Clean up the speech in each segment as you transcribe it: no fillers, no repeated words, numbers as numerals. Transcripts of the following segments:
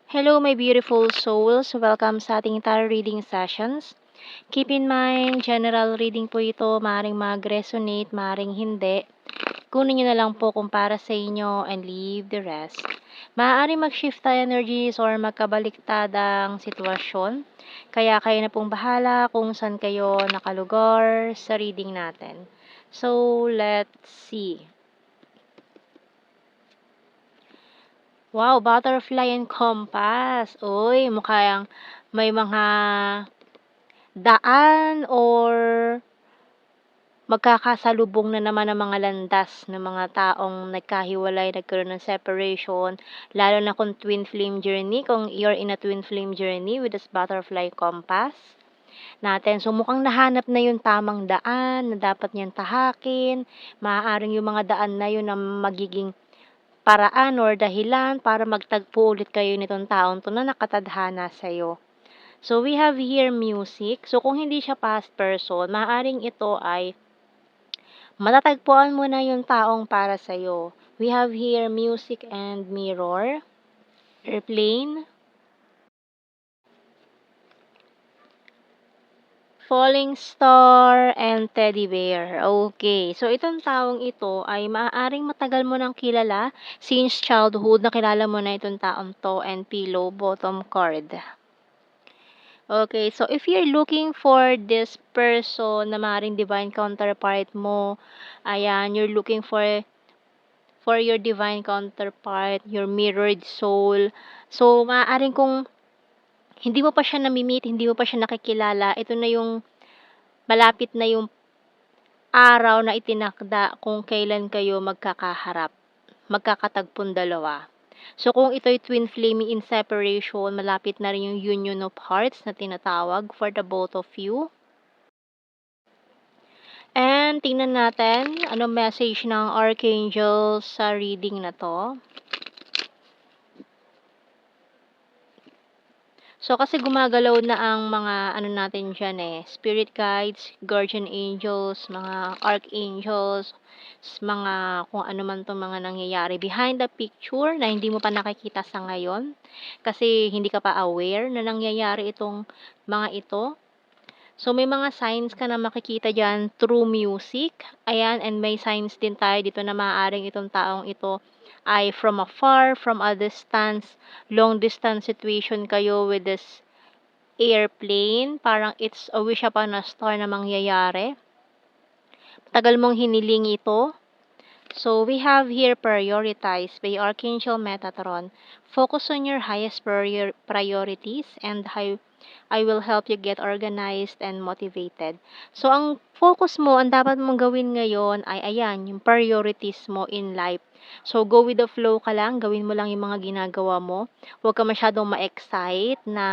Hello, my beautiful souls. Welcome sa ating tarot reading sessions. Keep in mind, general reading po ito. Maaaring mag-resonate, maaaring hindi. Kunin nyo na lang po kung para sa inyo and leave the rest. Maaaring mag-shift tayo energies or magkabaliktadang sitwasyon. Kaya kayo na pong bahala kung saan kayo nakalugar sa reading natin. So, let's see. Wow, butterfly and compass. Uy, mukhang may mga daan or magkakasalubong na naman ng mga landas ng mga taong nagkahiwalay, nagkaroon ng separation, lalo na kung twin flame journey, kung you're in a twin flame journey with this butterfly compass natin. So, mukhang nahanap na yung tamang daan na dapat niyang tahakin. Maaaring yung mga daan na yun na magiging paraan or dahilan para magtagpo ulit kayo nitong taong to na nakatadhana sa'yo. So, we have here music. So, kung hindi siya past person, maaaring ito ay matatagpuan mo na yung taong para sa'yo. We have here music and mirror, airplane, falling star, and teddy bear. Okay. So, itong taong ito ay maaaring matagal mo nang kilala since childhood na kilala mo na itong taong to and pillow bottom card. Okay, so if you're looking for this person na maaaring divine counterpart mo, ayan, you're looking for your divine counterpart, your mirrored soul. So, maaaring kung hindi mo pa siya nami-meet, hindi mo pa siya nakikilala, ito na yung malapit na yung araw na itinakda kung kailan kayo magkakaharap, magkakatagpong dalawa. So, kung ito'y twin flame in separation, malapit na rin yung union of hearts na tinatawag for the both of you. And tingnan natin ano message ng Archangel sa reading na to. So, kasi gumagalaw na ang mga ano natin dyan spirit guides, guardian angels, mga archangels, mga kung ano man itong mga nangyayari behind the picture na hindi mo pa nakikita sa ngayon. Kasi hindi ka pa aware na nangyayari itong mga ito. So, may mga signs ka na makikita dyan through music. Ayan, and may signs din tayo dito na maaaring itong taong ito ay from afar, from a distance, long distance situation kayo with this airplane. Parang it's a wish upon a star na mangyayari. Tagal mong hiniling ito. So, we have here prioritize by Archangel Metatron. Focus on your highest priorities and I will help you get organized and motivated. So, ang focus mo, ang dapat mong gawin ngayon ay ayan, yung priorities mo in life. So, go with the flow ka lang, gawin mo lang yung mga ginagawa mo. Huwag ka masyadong ma-excite na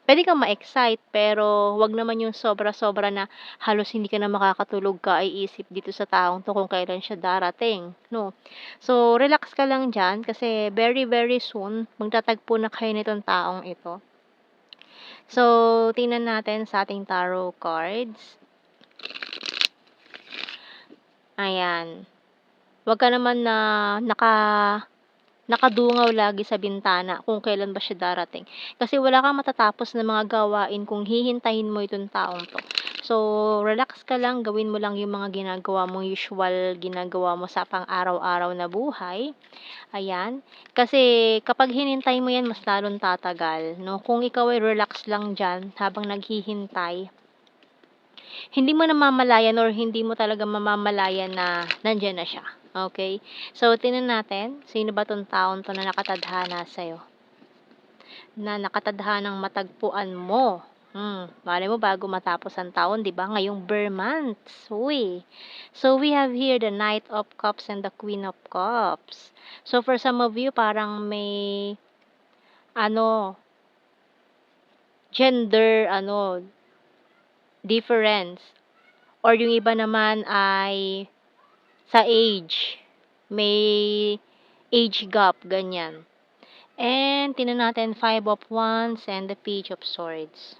pwede kang ma-excite, pero wag naman yung sobra-sobra na halos hindi ka na makakatulog ka ay isip dito sa taong to kung kailan siya darating, no? So, relax ka lang dyan kasi very, very soon, magtatagpo na kayo nitong taong ito. So, tingnan natin sa ating tarot cards. Ayan. Wag ka naman na nakadungaw lagi sa bintana kung kailan ba siya darating. Kasi wala kang matatapos na mga gawain kung hihintayin mo itong taong to. So, relax ka lang, gawin mo lang yung mga ginagawa mong usual ginagawa mo sa pang-araw-araw na buhay. Ayan. Kasi kapag hinintay mo yan, mas lalong tatagal. No? Kung ikaw ay relax lang dyan habang naghihintay, hindi mo namamalayan or hindi mo talaga mamamalayan na nandiyan na siya. Okay? So, tingnan natin, sino ba tong taon to na nakatadhana sa'yo? Na nakatadhanang matagpuan mo. Malay mo bago matapos ang taon, 'di ba? Ngayong Bear months. Uy. So we have here the Knight of Cups and the Queen of Cups. So for some of you parang may ano, gender difference or yung iba naman ay sa age. May age gap ganyan. And tingnan natin Five of Wands and the Page of Swords.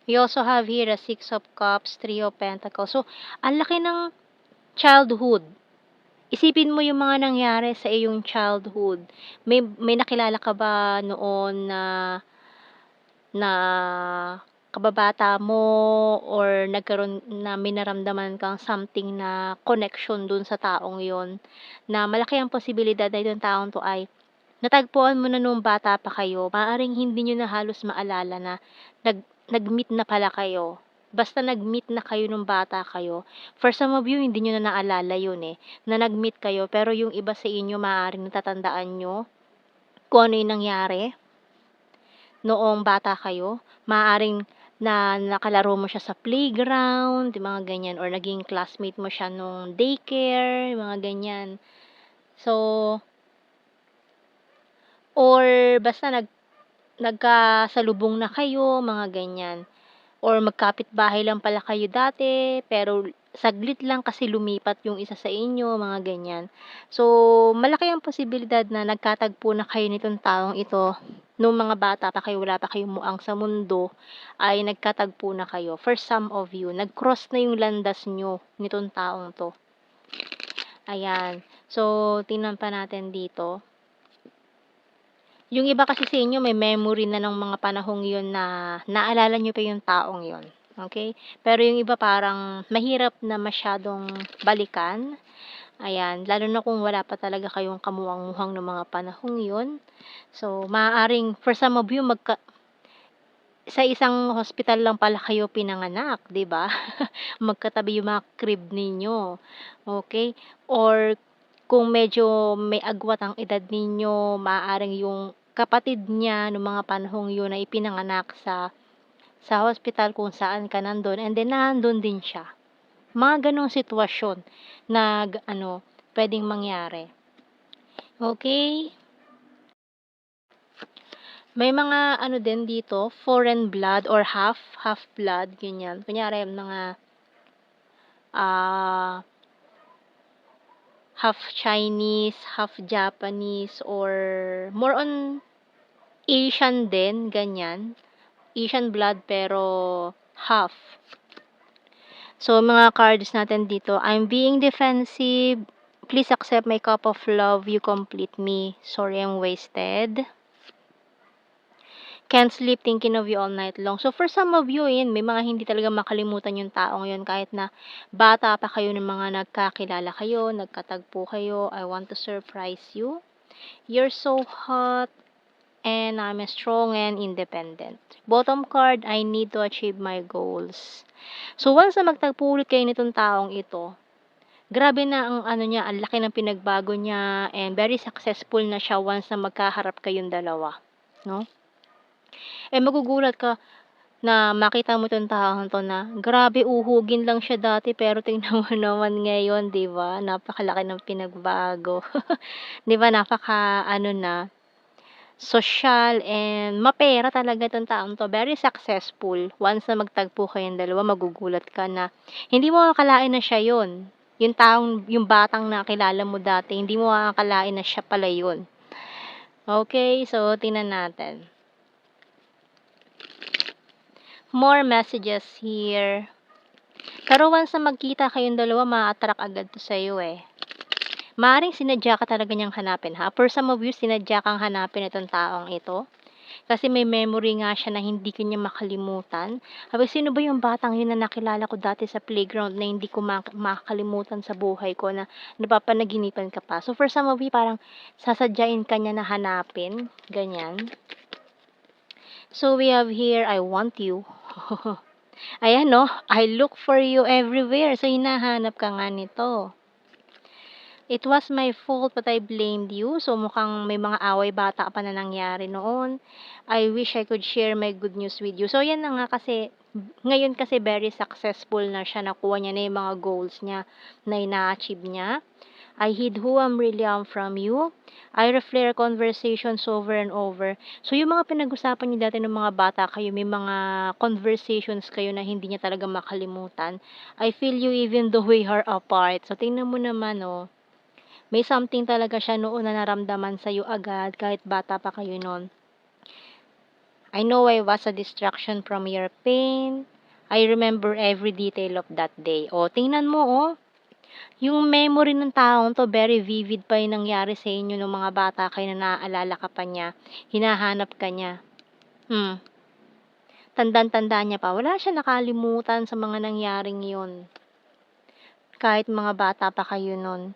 We also have here the Six of Cups, Three of Pentacles. So, ang laki ng childhood Isipin mo yung mga nangyari sa iyong childhood. May nakilala ka ba noon na kababata mo or nagkaroon na may naramdaman kang something na connection dun sa taong yon, na malaki ang posibilidad na itong taong 'to ay natagpuan mo na nung bata pa kayo, maaaring hindi niyo na halos maalala na nag nag-meet na pala kayo. Basta nag-meet na kayo nung bata kayo. For some of you, hindi niyo na naalala yun, na nag-meet kayo, pero yung iba sa inyo maaaring natatandaan niyo kung ano yung nangyari noong bata kayo. Maaaring na nakalaro mo siya sa playground, yung mga ganyan, or naging classmate mo siya nung daycare, mga ganyan. So, or basta nagkasalubong na kayo, mga ganyan. Or magkapitbahay lang pala kayo dati, pero saglit lang kasi lumipat yung isa sa inyo, mga ganyan. So, malaki ang posibilidad na nagkatagpo na kayo nitong taong ito nung mga bata pa kayo, wala pa kayong muang sa mundo, ay nagkatagpo na kayo. For some of you, nag-cross na yung landas nyo nitong taong to. Ayan. So, tingnan pa natin dito. Yung iba kasi sa inyo may memory na ng mga panahong yun na naalala niyo pa yung taong yun, okay? Pero yung iba parang mahirap na masyadong balikan, ayan, lalo na kung wala pa talaga kayong kamuwang-muwang nung mga panahong yun. So, maaaring for some of you sa isang hospital lang pala kayo pinanganak, 'di ba? Magkatabi yung mga crib ninyo, okay? Or kung medyo may agwat ang edad ninyo, maaaring yung kapatid niya nung mga panahong yun ay ipinanganak sa hospital kung saan ka nandun, and then nandun din siya. Mga ganong sitwasyon na puwedeng mangyari, okay? May mga din dito, foreign blood or half blood, ganyan. Kunyari mga, ah, half Chinese, half Japanese, or more on Asian din, ganyan. Asian blood pero half. So, mga cards natin dito, I'm being defensive. Please accept my cup of love. You complete me. Sorry, I'm wasted. Can't sleep thinking of you all night long. So, for some of you, may mga hindi talaga makalimutan yung taong yun kahit na bata pa kayo ng mga nagkakilala kayo, nagkatagpo kayo. I want to surprise you. You're so hot and I'm strong and independent. Bottom card, I need to achieve my goals. So, once na magtagpo ulit kayo nitong taong ito, grabe na ang niya, ang laki ng pinagbago niya and very successful na siya once na magkaharap kayong dalawa, no? Magugulat ka na makita mo 'tong taong 'to na grabe uhugin lang siya dati pero tingnan mo naman ngayon, 'di ba, napakalaki ng pinagbago. 'Di ba na, sosyal and mapera talaga 'tong taong 'to, very successful. Once na magtagpo kayong dalawa magugulat ka na hindi mo akalain na siya 'yun. Yung batang nakilala mo dati, hindi mo akalain na siya pala 'yun. Okay, so tingnan natin. More messages here. Pero once na magkita kayong dalawa, maa-attract agad 'to sa'yo, Maaaring sinadya ka talaga niyang hanapin, ha. For some of you, sinadya kang hanapin itong taong ito. Kasi may memory nga siya na hindi ka niya makalimutan. Sabi, sino ba yung batang yun na nakilala ko dati sa playground na hindi ko makakalimutan sa buhay ko na napapanaginipan ka pa. So, for some of you, parang sasadyain ka niya na hanapin. Ganyan. So, we have here, I want you. Ayan, no? I look for you everywhere. So, hinahanap ka nga nito. It was my fault but I blamed you. So, mukhang may mga away bata pa na nangyari noon. I wish I could share my good news with you. So, yan na nga kasi, ngayon kasi very successful na siya. Nakuha niya na yung mga goals niya na ina-achieve niya. I hid who I'm really am from you. I reflare conversations over and over. So, yung mga pinag-usapan niyo dati ng mga bata kayo, may mga conversations kayo na hindi niya talaga makalimutan. I feel you even though we are apart. So, tingnan mo naman, may something talaga siya noon na naramdaman sa'yo agad kahit bata pa kayo noon. I know I was a distraction from your pain. I remember every detail of that day. O, tingnan mo, Yung memory ng taong 'to very vivid pa yung nangyari sa inyo nung mga bata kayo na naaalala ka pa niya, hinahanap ka niya. Hmm, tandang-tanda niya pa, wala siyang nakalimutan sa mga nangyaring yun. Kahit mga bata pa kayo nun,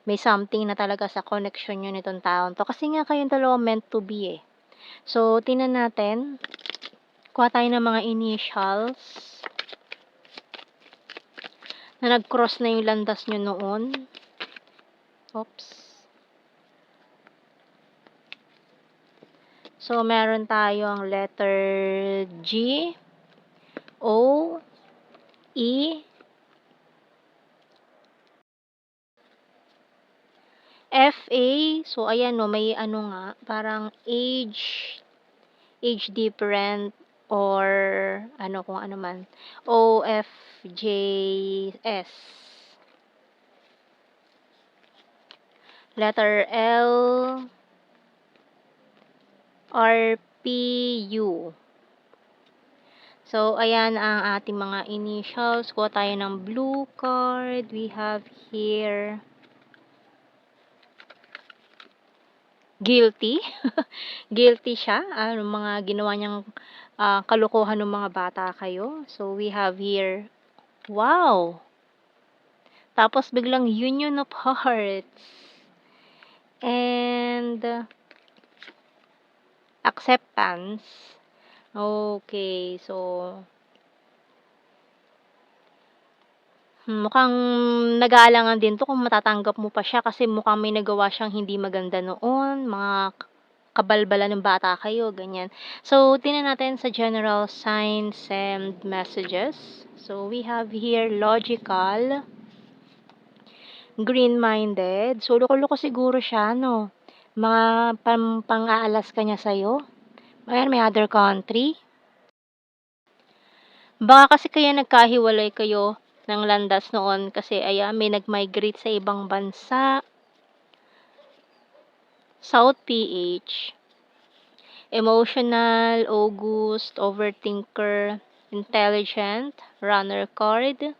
may something na talaga sa connection niyo nitong taong 'to kasi nga kayong dalawa meant to be, eh. So, tingnan natin, kuha tayo ng mga initials na nag-cross na yung landas niyo noon. Oops. So, meron tayong letter G, O, E, F, A. So, ayan 'no, may ano nga, parang age different or ano, kung ano man. O, F, J, S. Letter L, R, P, U. So, ayan ang ating mga initials. Kuha tayo ng blue card. We have here guilty. Guilty siya. Ano mga ginawa niyang kalokohan ng mga bata kayo. So, we have here, wow! Tapos, biglang union of hearts. And, acceptance. Okay, so, mukhang nag-aalangan din 'to kung matatanggap mo pa siya kasi mukhang may nagawa siyang hindi maganda noon, mga kabalbalan ng bata kayo, ganyan. So, tingnan natin sa general signs and messages. So, we have here logical, green-minded. So, loko-loko siguro siya 'no, mga pang-aalas ka niya sa'yo. Ayan, may other country. Baka kasi kaya nagkahiwalay kayo ng landas noon kasi ayan, may nag-migrate sa ibang bansa. South PH. Emotional, August, overthinker, intelligent, runner card,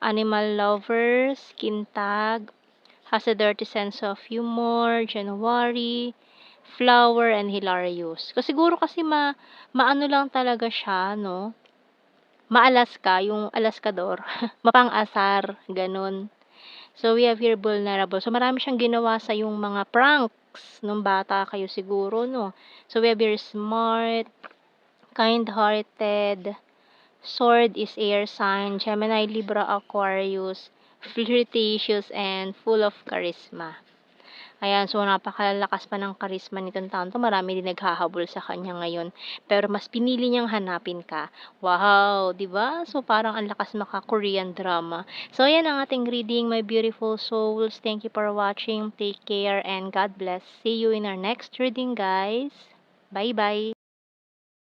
animal lover, skin tag, has a dirty sense of humor, January, flower, and hilarious. Kasi siguro kasi maano lang talaga siya, no? Maalaska, yung alaskador, mapang-asar, ganun. So, we have here vulnerable. So, marami siyang ginawa sa yung mga pranks nung bata kayo siguro, no? So, we have here smart, kind-hearted, sword is air sign, Gemini, Libra, Aquarius, flirtatious, and full of charisma. Ayan, so napakalakas pa ng karisma nitong taon 'to, marami din naghahabol sa kanya ngayon, pero mas pinili niyang hanapin ka. Wow, 'di ba? So parang ang lakas maka-Korean drama. So ayan ang ating reading, my beautiful souls. Thank you for watching. Take care and God bless. See you in our next reading, guys. Bye-bye.